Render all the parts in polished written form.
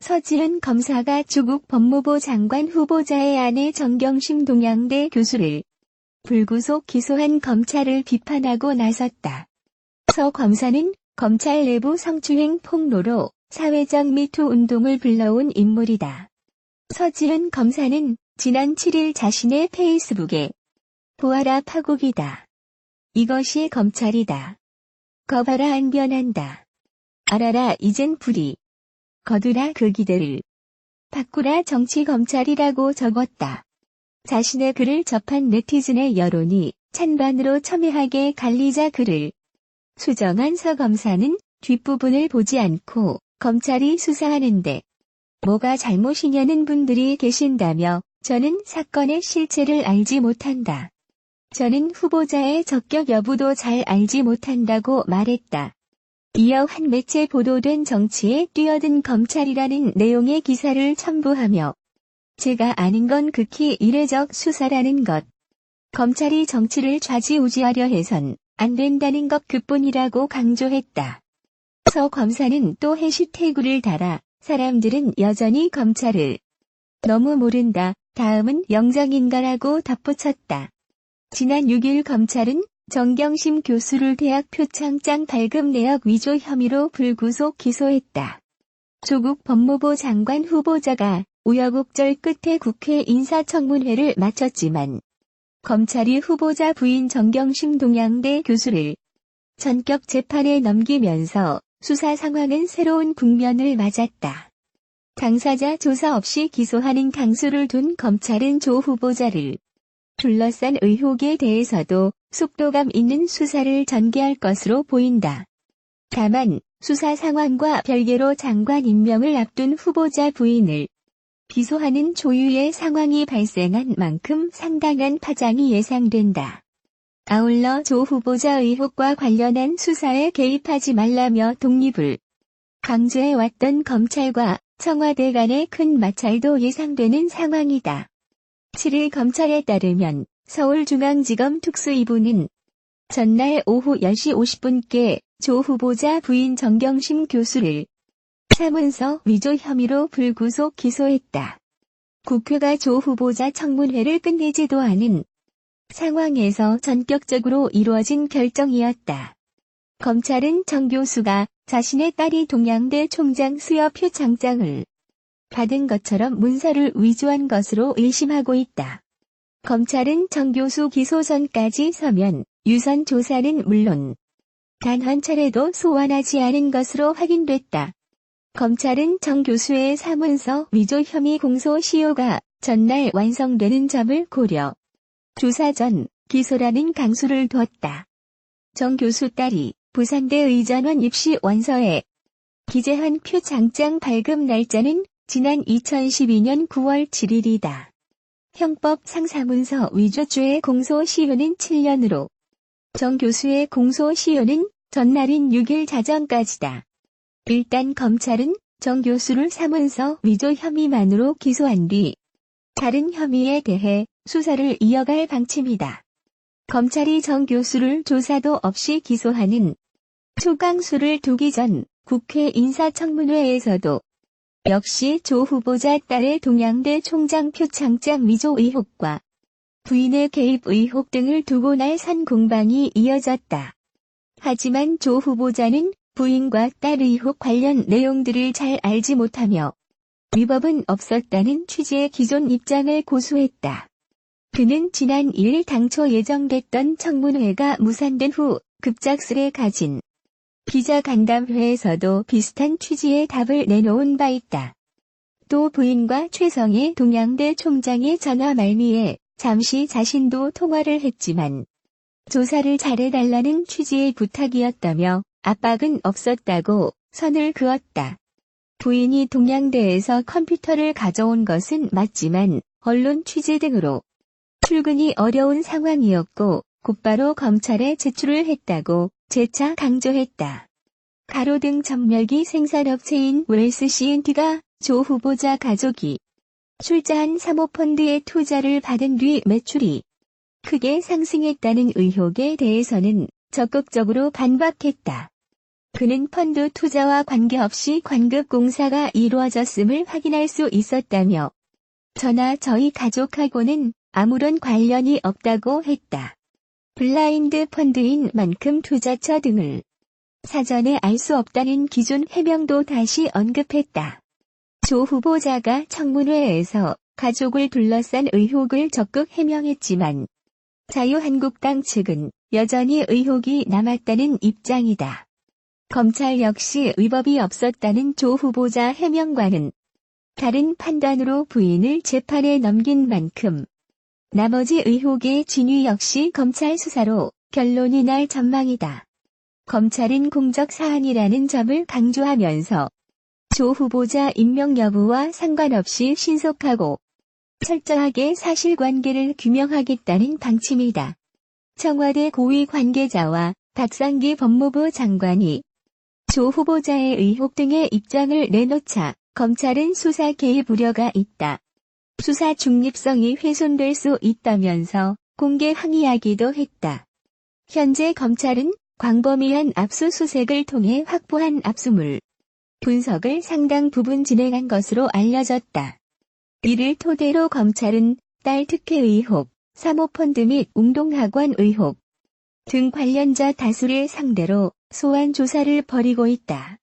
서지은 검사가 조국 법무부 장관 후보자의 아내 정경심 동양대 교수를 불구속 기소한 검찰을 비판하고 나섰다. 서 검사는 검찰 내부 성추행 폭로로 사회적 미투 운동을 불러온 인물이다. 서지은 검사는 지난 7일 자신의 페이스북에 보아라 파국이다. 이것이 검찰이다. 거봐라 안 변한다. 알아라 이젠 불이 거두라 그 기대를 바꾸라 정치 검찰이라고 적었다. 자신의 글을 접한 네티즌의 여론이 찬반으로 첨예하게 갈리자 글을 수정한 서 검사는 뒷부분을 보지 않고 검찰이 수사하는데 뭐가 잘못이냐는 분들이 계신다며 저는 사건의 실체를 알지 못한다. 저는 후보자의 적격 여부도 잘 알지 못한다고 말했다. 이어 한 매체 보도된 정치에 뛰어든 검찰이라는 내용의 기사를 첨부하며 제가 아는 건 극히 이례적 수사라는 것. 검찰이 정치를 좌지우지하려 해선 안 된다는 것 그뿐이라고 강조했다. 서 검사는 또 해시태그를 달아 사람들은 여전히 검찰을 너무 모른다. 다음은 영장인가라고 덧붙였다. 지난 6일 검찰은 정경심 교수를 대학 표창장 발급 내역 위조 혐의로 불구속 기소했다. 조국 법무부 장관 후보자가 우여곡절 끝에 국회 인사청문회를 마쳤지만 검찰이 후보자 부인 정경심 동양대 교수를 전격 재판에 넘기면서 수사 상황은 새로운 국면을 맞았다. 당사자 조사 없이 기소하는 강수를 둔 검찰은 조 후보자를 둘러싼 의혹에 대해서도 속도감 있는 수사를 전개할 것으로 보인다. 다만 수사 상황과 별개로 장관 임명을 앞둔 후보자 부인을 기소하는 조유의 상황이 발생한 만큼 상당한 파장이 예상된다. 아울러 조 후보자 의혹과 관련한 수사에 개입하지 말라며 독립을 강조해왔던 검찰과 청와대 간의 큰 마찰도 예상되는 상황이다. 7일 검찰에 따르면 서울중앙지검 특수 2부는 전날 오후 10시 50분께 조 후보자 부인 정경심 교수를 사문서 위조 혐의로 불구속 기소했다. 국회가 조 후보자 청문회를 끝내지도 않은 상황에서 전격적으로 이루어진 결정이었다. 검찰은 정 교수가 자신의 딸이 동양대 총장 수여 표창장을 받은 것처럼 문서를 위조한 것으로 의심하고 있다. 검찰은 정 교수 기소 전까지 서면 유선 조사는 물론 단 한 차례도 소환하지 않은 것으로 확인됐다. 검찰은 정 교수의 사문서 위조 혐의 공소시효가 전날 완성되는 점을 고려 조사 전 기소라는 강수를 뒀다. 정 교수 딸이 부산대 의전원 입시 원서에 기재한 표창장 발급 날짜는 지난 2012년 9월 7일이다. 형법상 사문서 위조죄의 공소시효는 7년으로 정 교수의 공소시효는 전날인 6일 자정까지다. 일단 검찰은 정 교수를 사문서 위조 혐의만으로 기소한 뒤 다른 혐의에 대해 수사를 이어갈 방침이다. 검찰이 정 교수를 조사도 없이 기소하는 초강수를 두기 전 국회 인사청문회에서도 역시 조 후보자 딸의 동양대 총장 표창장 위조 의혹과 부인의 개입 의혹 등을 두고 날선 공방이 이어졌다. 하지만 조 후보자는 부인과 딸 의혹 관련 내용들을 잘 알지 못하며 위법은 없었다는 취지의 기존 입장을 고수했다. 그는 지난 2일 당초 예정됐던 청문회가 무산된 후 급작스레 가진 기자간담회에서도 비슷한 취지의 답을 내놓은 바 있다. 또 부인과 최성해 동양대 총장의 전화 말미에 잠시 자신도 통화를 했지만 조사를 잘해달라는 취지의 부탁이었다며 압박은 없었다고 선을 그었다. 부인이 동양대에서 컴퓨터를 가져온 것은 맞지만 언론 취재 등으로 출근이 어려운 상황이었고 곧바로 검찰에 제출을 했다고 재차 강조했다. 가로등 전멸기 생산업체인 웰스 C&T가 조 후보자 가족이 출자한 사모펀드에 투자를 받은 뒤 매출이 크게 상승했다는 의혹에 대해서는 적극적으로 반박했다. 그는 펀드 투자와 관계없이 관급 공사가 이루어졌음을 확인할 수 있었다며 저나 저희 가족하고는 아무런 관련이 없다고 했다. 블라인드 펀드인 만큼 투자처 등을 사전에 알 수 없다는 기존 해명도 다시 언급했다. 조 후보자가 청문회에서 가족을 둘러싼 의혹을 적극 해명했지만 자유한국당 측은 여전히 의혹이 남았다는 입장이다. 검찰 역시 위법이 없었다는 조 후보자 해명과는 다른 판단으로 부인을 재판에 넘긴 만큼 나머지 의혹의 진위 역시 검찰 수사로 결론이 날 전망이다. 검찰은 공적 사안이라는 점을 강조하면서 조 후보자 임명 여부와 상관없이 신속하고 철저하게 사실관계를 규명하겠다는 방침이다. 청와대 고위 관계자와 박상기 법무부 장관이 조 후보자의 의혹 등의 입장을 내놓자 검찰은 수사 개입 우려가 있다. 수사 중립성이 훼손될 수 있다면서 공개 항의하기도 했다. 현재 검찰은 광범위한 압수수색을 통해 확보한 압수물 분석을 상당 부분 진행한 것으로 알려졌다. 이를 토대로 검찰은 딸 특혜 의혹, 사모펀드 및 웅동학원 의혹 등 관련자 다수를 상대로 소환 조사를 벌이고 있다.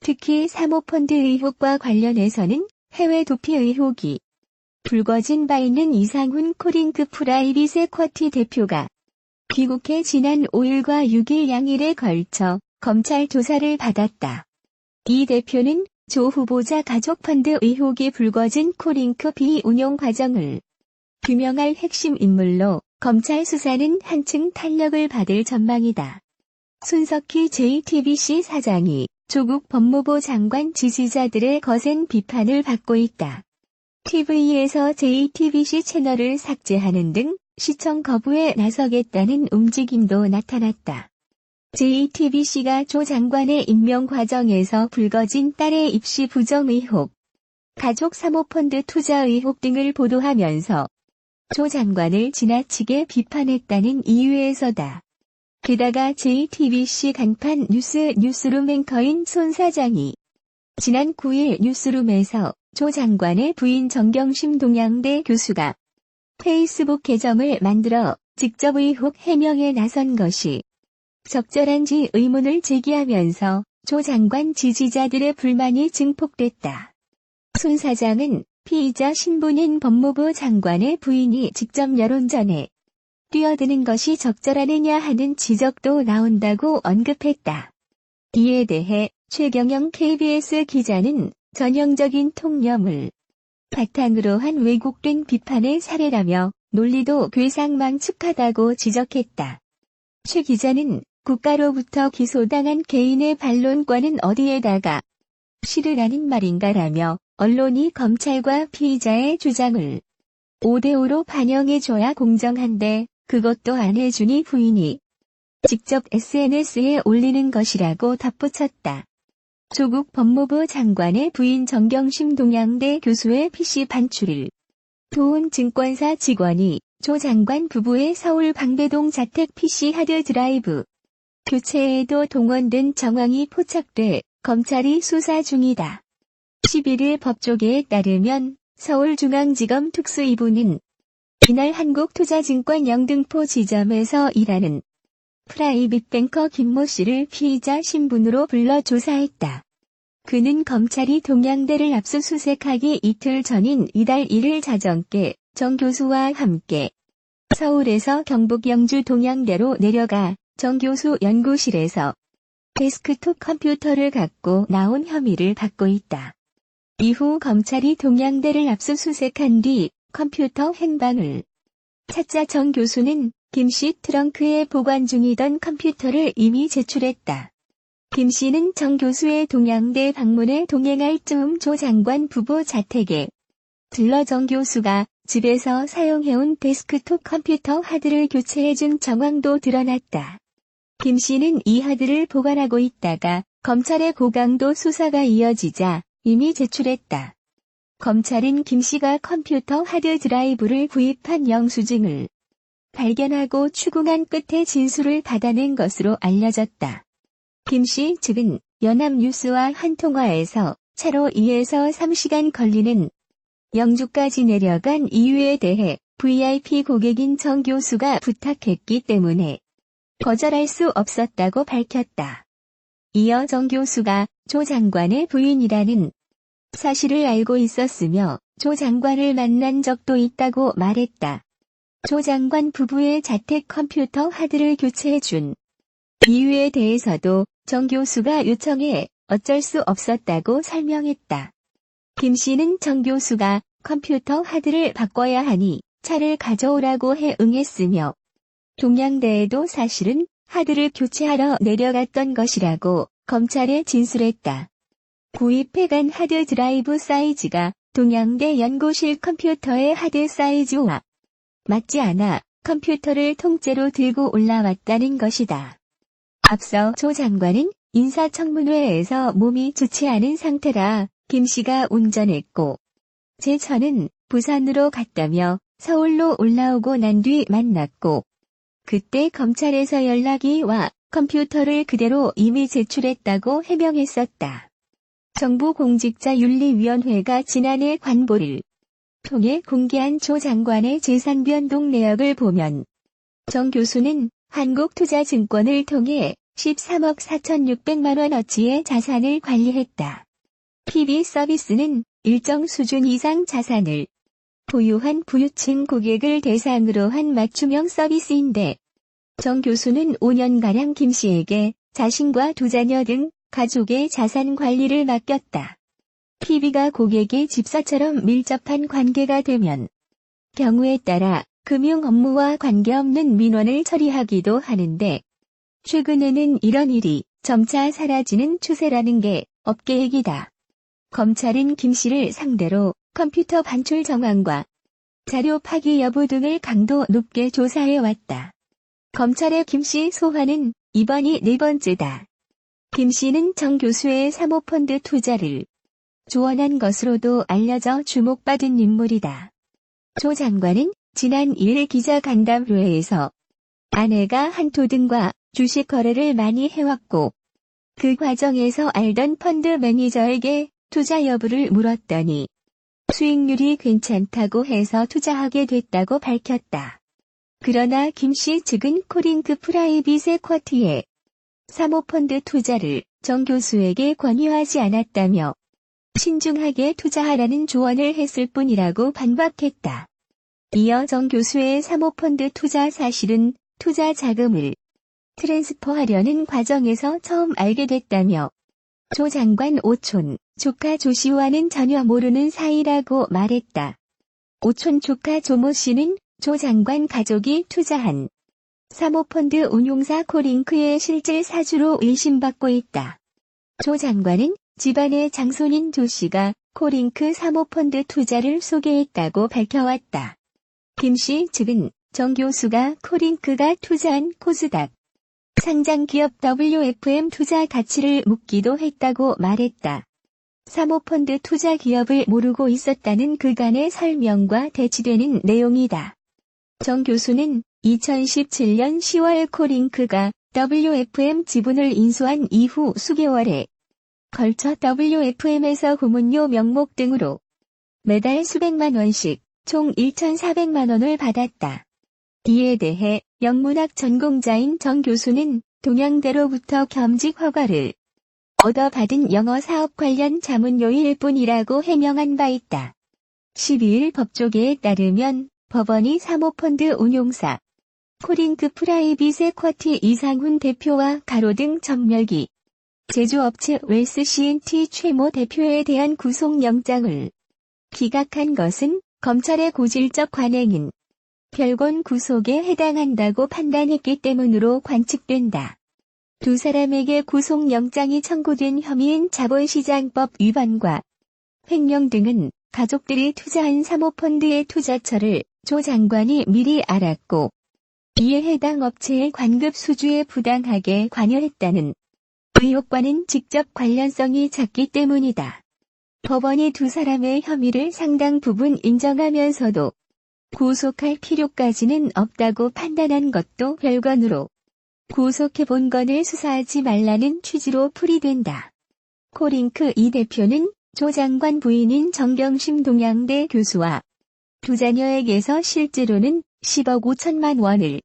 특히 사모펀드 의혹과 관련해서는 해외 도피 의혹이 불거진 바 있는 이상훈 코링크 프라이빗 에쿼티 대표가 귀국해 지난 5일과 6일 양일에 걸쳐 검찰 조사를 받았다. 이 대표는 조 후보자 가족 펀드 의혹이 불거진 코링크 B 운용 과정을 규명할 핵심 인물로 검찰 수사는 한층 탄력을 받을 전망이다. 손석희 JTBC 사장이 조국 법무부 장관 지지자들의 거센 비판을 받고 있다. TV에서 JTBC 채널을 삭제하는 등 시청 거부에 나서겠다는 움직임도 나타났다. JTBC가 조 장관의 임명 과정에서 불거진 딸의 입시 부정 의혹, 가족 사모펀드 투자 의혹 등을 보도하면서 조 장관을 지나치게 비판했다는 이유에서다. 게다가 JTBC 간판 뉴스룸 앵커인 손 사장이 지난 9일 뉴스룸에서 조 장관의 부인 정경심 동양대 교수가 페이스북 계정을 만들어 직접 의혹 해명에 나선 것이 적절한지 의문을 제기하면서 조 장관 지지자들의 불만이 증폭됐다. 손 사장은 피의자 신분인 법무부 장관의 부인이 직접 여론전에 뛰어드는 것이 적절하느냐 하는 지적도 나온다고 언급했다. 이에 대해 최경영 KBS 기자는 전형적인 통념을 바탕으로 한 왜곡된 비판의 사례라며 논리도 괴상망측하다고 지적했다. 최 기자는 국가로부터 기소당한 개인의 반론과는 어디에다가 실으라는 말인가라며 언론이 검찰과 피의자의 주장을 5대5로 반영해줘야 공정한데 그것도 안 해주니 부인이 직접 SNS에 올리는 것이라고 덧붙였다. 조국 법무부 장관의 부인 정경심 동양대 교수의 PC 반출을 도운 증권사 직원이 조 장관 부부의 서울 방배동 자택 PC 하드드라이브 교체에도 동원된 정황이 포착돼 검찰이 수사 중이다. 11일 법조계에 따르면 서울중앙지검 특수 2부는 이날 한국투자증권 영등포 지점에서 일하는 프라이빗 뱅커 김모 씨를 피의자 신분으로 불러 조사했다. 그는 검찰이 동양대를 압수수색하기 이틀 전인 이달 1일 자정께 정 교수와 함께 서울에서 경북 영주 동양대로 내려가 정 교수 연구실에서 데스크톱 컴퓨터를 갖고 나온 혐의를 받고 있다. 이후 검찰이 동양대를 압수수색한 뒤 컴퓨터 행방을 찾자 정 교수는 김 씨 트렁크에 보관 중이던 컴퓨터를 이미 제출했다. 김 씨는 정 교수의 동양대 방문에 동행할 즈음 조 장관 부부 자택에 들러 정 교수가 집에서 사용해온 데스크톱 컴퓨터 하드를 교체해준 정황도 드러났다. 김 씨는 이 하드를 보관하고 있다가 검찰의 고강도 수사가 이어지자 이미 제출했다. 검찰은 김 씨가 컴퓨터 하드 드라이브를 구입한 영수증을 발견하고 추궁한 끝에 진술을 받아낸 것으로 알려졌다. 김씨 측은 연합뉴스와 한 통화에서 차로 2에서 3시간 걸리는 영주까지 내려간 이유에 대해 VIP 고객인 정 교수가 부탁했기 때문에 거절할 수 없었다고 밝혔다. 이어 정 교수가 조 장관의 부인이라는 사실을 알고 있었으며 조 장관을 만난 적도 있다고 말했다. 조 장관 부부의 자택 컴퓨터 하드를 교체해준 이유에 대해서도 정 교수가 요청해 어쩔 수 없었다고 설명했다. 김 씨는 정 교수가 컴퓨터 하드를 바꿔야 하니 차를 가져오라고 해 응했으며 동양대에도 사실은 하드를 교체하러 내려갔던 것이라고 검찰에 진술했다. 구입해간 하드 드라이브 사이즈가 동양대 연구실 컴퓨터의 하드 사이즈와 맞지 않아 컴퓨터를 통째로 들고 올라왔다는 것이다. 앞서 조 장관은 인사청문회에서 몸이 좋지 않은 상태라 김 씨가 운전했고 제천은 부산으로 갔다며 서울로 올라오고 난 뒤 만났고 그때 검찰에서 연락이 와 컴퓨터를 그대로 이미 제출했다고 해명했었다. 정부공직자윤리위원회가 지난해 관보를 통해 공개한 조 장관의 재산 변동 내역을 보면 정 교수는 한국투자증권을 통해 13억 4,600만 원어치의 자산을 관리했다. PB 서비스는 일정 수준 이상 자산을 보유한 부유층 고객을 대상으로 한 맞춤형 서비스인데 정 교수는 5년가량 김 씨에게 자신과 두 자녀 등 가족의 자산 관리를 맡겼다. PB가 고객의 집사처럼 밀접한 관계가 되면 경우에 따라 금융 업무와 관계없는 민원을 처리하기도 하는데 최근에는 이런 일이 점차 사라지는 추세라는 게 업계 얘기다. 검찰은 김 씨를 상대로 컴퓨터 반출 정황과 자료 파기 여부 등을 강도 높게 조사해왔다. 검찰의 김 씨 소환은 이번이 네 번째다. 김 씨는 정 교수의 사모펀드 투자를 조언한 것으로도 알려져 주목받은 인물이다. 조 장관은 지난 2일 기자간담회에서 아내가 한토 등과 주식 거래를 많이 해왔고 그 과정에서 알던 펀드 매니저에게 투자 여부를 물었더니 수익률이 괜찮다고 해서 투자하게 됐다고 밝혔다. 그러나 김 씨 측은 코링크 프라이빗 에쿼티에 사모펀드 투자를 정 교수에게 권유하지 않았다며 신중하게 투자하라는 조언을 했을 뿐이라고 반박했다. 이어 정 교수의 사모펀드 투자 사실은 투자 자금을 트랜스퍼하려는 과정에서 처음 알게 됐다며 조 장관 오촌, 조카 조 씨와는 전혀 모르는 사이라고 말했다. 오촌 조카 조모 씨는 조 장관 가족이 투자한 사모펀드 운용사 코링크의 실질 사주로 의심받고 있다. 조 장관은 집안의 장손인 조 씨가 코링크 사모펀드 투자를 소개했다고 밝혀왔다. 김 씨 측은 정 교수가 코링크가 투자한 코스닥 상장 기업 WFM 투자 가치를 묻기도 했다고 말했다. 사모펀드 투자 기업을 모르고 있었다는 그간의 설명과 대치되는 내용이다. 정 교수는 2017년 10월 코링크가 WFM 지분을 인수한 이후 수개월에 걸쳐 WFM에서 고문료 명목 등으로 매달 수백만 원씩 총 1,400만 원을 받았다. 이에 대해 영문학 전공자인 정 교수는 동양대로부터 겸직 허가를 얻어받은 영어 사업 관련 자문료일 뿐이라고 해명한 바 있다. 12일 법조계에 따르면 법원이 사모펀드 운용사 코링크 프라이빗 에쿼티 이상훈 대표와 가로등 전멸기 제조업체 웰스 CNT 최모 대표에 대한 구속영장을 기각한 것은 검찰의 고질적 관행인 별건 구속에 해당한다고 판단했기 때문으로 관측된다. 두 사람에게 구속영장이 청구된 혐의인 자본시장법 위반과 횡령 등은 가족들이 투자한 사모펀드의 투자처를 조 장관이 미리 알았고 이에 해당 업체의 관급 수주에 부당하게 관여했다는 의혹과는 직접 관련성이 작기 때문이다. 법원이 두 사람의 혐의를 상당 부분 인정하면서도 구속할 필요까지는 없다고 판단한 것도 별건으로 구속해본 건을 수사하지 말라는 취지로 풀이된다. 코링크 이 대표는 조 장관 부인인 정경심 동양대 교수와 두 자녀에게서 실제로는 10억 5천만 원을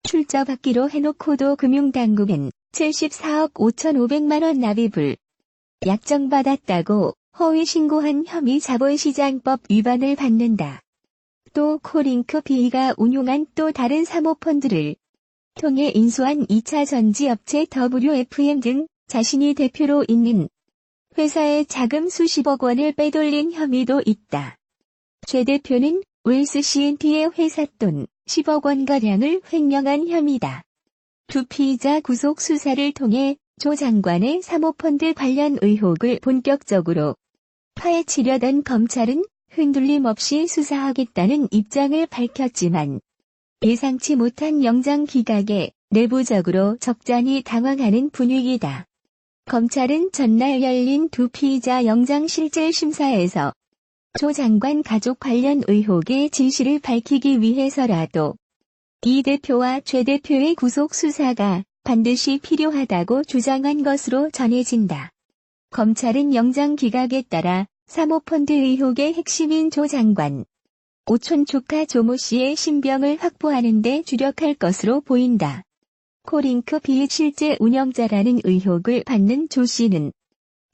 출처받기로 해놓고도 금융당국은 74억 5,500만 원 납입을 약정받았다고 허위 신고한 혐의 자본시장법 위반을 받는다. 또 코링크 B가 운용한 또 다른 사모펀드를 통해 인수한 2차 전지업체 WFM 등 자신이 대표로 있는 회사의 자금 수십억 원을 빼돌린 혐의도 있다. 최 대표는 웰스 CNP의 회사 돈 10억 원가량을 횡령한 혐의다. 두 피의자 구속 수사를 통해 조 장관의 사모펀드 관련 의혹을 본격적으로 파헤치려던 검찰은 흔들림 없이 수사하겠다는 입장을 밝혔지만 예상치 못한 영장 기각에 내부적으로 적잖이 당황하는 분위기다. 검찰은 전날 열린 두 피의자 영장실질심사에서 조 장관 가족 관련 의혹의 진실을 밝히기 위해서라도 이 대표와 최 대표의 구속 수사가 반드시 필요하다고 주장한 것으로 전해진다. 검찰은 영장 기각에 따라 사모펀드 의혹의 핵심인 조 장관, 오촌 조카 조모 씨의 신병을 확보하는 데 주력할 것으로 보인다. 코링크 B의 실제 운영자라는 의혹을 받는 조 씨는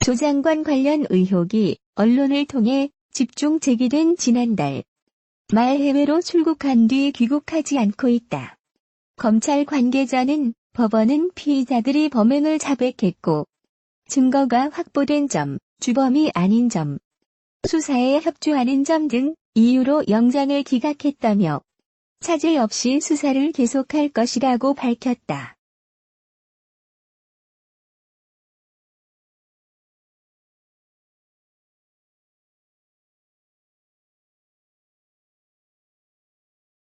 조 장관 관련 의혹이 언론을 통해 집중 제기된 지난달 말 해외로 출국한 뒤 귀국하지 않고 있다. 검찰 관계자는 법원은 피의자들이 범행을 자백했고 증거가 확보된 점, 주범이 아닌 점, 수사에 협조하는 점 등 이유로 영장을 기각했다며 차질 없이 수사를 계속할 것이라고 밝혔다.